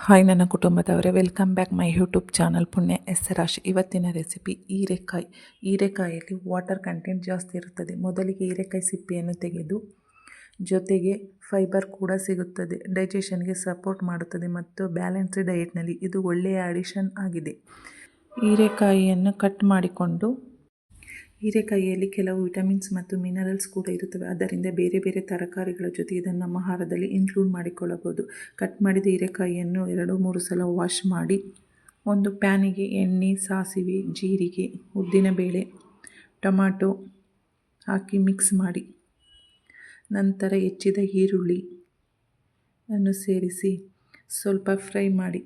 Hi ನನ್ನ ಕುಟುಂಬದವರೇ, welcome back my YouTube channel Punya ಹೆಸರಾಶಿ. ಇವತ್ತಿನ ರೆಸಿಪಿ ಹೀರೆಕಾಯಿ. ಹೀರೆಕಾಯಲ್ಲಿ ವಾಟರ್ ಕಂಟೆಂಟ್ ಜಾಸ್ತಿ ಇರುತ್ತದೆ. ಮೊದಲಿಗೆ ಹೀರೆಕಾಯಿ ಸಿಪ್ಪೆಯನ್ನು ತೆಗೆದು ಜೊತೆಗೆ ಫೈಬರ್ ಕೂಡ ಸಿಗುತ್ತದೆ. ಡೈಜೆಷನ್ಗೆ ಸಪೋರ್ಟ್ ಮಾಡುತ್ತದೆ ಮತ್ತು ಬ್ಯಾಲೆನ್ಸ್ಡ್ ಡಯಟ್ನಲ್ಲಿ ಇದು ಒಳ್ಳೆಯ ಅಡಿಷನ್ ಆಗಿದೆ. ಹೀರೆಕಾಯಿಯನ್ನು ಕಟ್ ಮಾಡಿಕೊಂಡು, ಹೀರೆಕಾಯಿಯಲ್ಲಿ ಕೆಲವು ವಿಟಮಿನ್ಸ್ ಮತ್ತು ಮಿನರಲ್ಸ್ ಕೂಡ ಇರುತ್ತವೆ. ಆದ್ದರಿಂದ ಬೇರೆ ಬೇರೆ ತರಕಾರಿಗಳ ಜೊತೆ ಇದನ್ನು ನಮ್ಮ ಆಹಾರದಲ್ಲಿ ಇನ್ಕ್ಲೂಡ್ ಮಾಡಿಕೊಳ್ಳಬಹುದು. ಕಟ್ ಮಾಡಿದ ಹೀರೆಕಾಯಿಯನ್ನು 2-3 ಸಲ ವಾಶ್ ಮಾಡಿ ಒಂದು ಪ್ಯಾನಿಗೆ ಎಣ್ಣೆ, ಸಾಸಿವೆ, ಜೀರಿಗೆ, ಉದ್ದಿನಬೇಳೆ, ಟೊಮ್ಯಾಟೊ ಹಾಕಿ ಮಿಕ್ಸ್ ಮಾಡಿ ನಂತರ ಹೆಚ್ಚಿದ ಈರುಳ್ಳಿ ಅನ್ನು ಸೇರಿಸಿ ಸ್ವಲ್ಪ ಫ್ರೈ ಮಾಡಿ,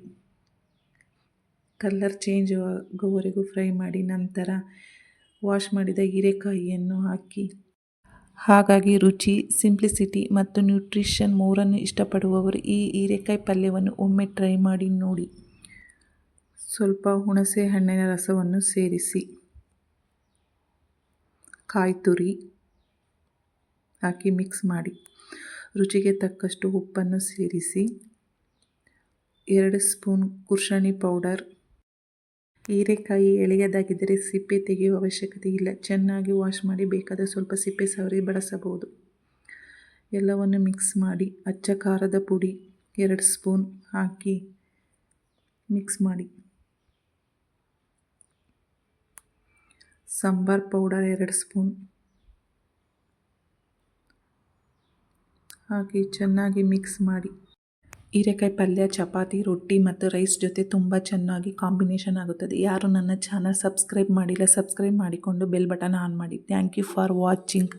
ಕಲರ್ ಚೇಂಜ್ ಆಗೋವರೆಗೂ ಫ್ರೈ ಮಾಡಿ ನಂತರ ವಾಶ್ ಮಾಡಿದ ಹೀರೆಕಾಯಿಯನ್ನು ಹಾಕಿ. ಹಾಗಾಗಿ ರುಚಿ, ಸಿಂಪ್ಲಿಸಿಟಿ ಮತ್ತು ನ್ಯೂಟ್ರಿಷನ್ ಮೂರನ್ನು ಇಷ್ಟಪಡುವವರು ಈ ಹೀರೆಕಾಯಿ ಪಲ್ಯವನ್ನು ಒಮ್ಮೆ ಟ್ರೈ ಮಾಡಿ ನೋಡಿ. ಸ್ವಲ್ಪ ಹುಣಸೆ ಹಣ್ಣಿನ ರಸವನ್ನು ಸೇರಿಸಿ, ಕಾಯಿ ತುರಿ ಹಾಕಿ ಮಿಕ್ಸ್ ಮಾಡಿ, ರುಚಿಗೆ ತಕ್ಕಷ್ಟು ಉಪ್ಪನ್ನು ಸೇರಿಸಿ, 2 ಸ್ಪೂನ್ ಕುರ್ಷಣಿ ಪೌಡರ್. ಹೀರೆಕಾಯಿ ಎಳೆಯದಾಗಿದ್ದರೆ ಸಿಪ್ಪೆ ತೆಗೆಯುವ ಅವಶ್ಯಕತೆ ಇಲ್ಲ. ಚೆನ್ನಾಗಿ ವಾಶ್ ಮಾಡಿ ಬೇಕಾದರೆ ಸ್ವಲ್ಪ ಸಿಪ್ಪೆ ಸವರಿ ಬಳಸಬಹುದು. ಎಲ್ಲವನ್ನು ಮಿಕ್ಸ್ ಮಾಡಿ ಅಚ್ಚ ಖಾರದ ಪುಡಿ 2 ಸ್ಪೂನ್ ಹಾಕಿ ಮಿಕ್ಸ್ ಮಾಡಿ, ಸಾಂಬಾರ್ ಪೌಡರ್ 2 ಸ್ಪೂನ್ ಹಾಕಿ ಚೆನ್ನಾಗಿ ಮಿಕ್ಸ್ ಮಾಡಿ. ಹೀರೆಕಾಯಿ ಪಲ್ಯ ಚಪಾತಿ, ರೊಟ್ಟಿ ಮತ್ತು ರೈಸ್ ಜೊತೆ ತುಂಬ ಚೆನ್ನಾಗಿ ಕಾಂಬಿನೇಷನ್ ಆಗುತ್ತದೆ. ಯಾರು ನನ್ನ ಚಾನಲ್ ಸಬ್ಸ್ಕ್ರೈಬ್ ಮಾಡಿಲ್ಲ, ಸಬ್ಸ್ಕ್ರೈಬ್ ಮಾಡಿಕೊಂಡು ಬೆಲ್ ಬಟನ್ ಆನ್ ಮಾಡಿ. Thank you for watching.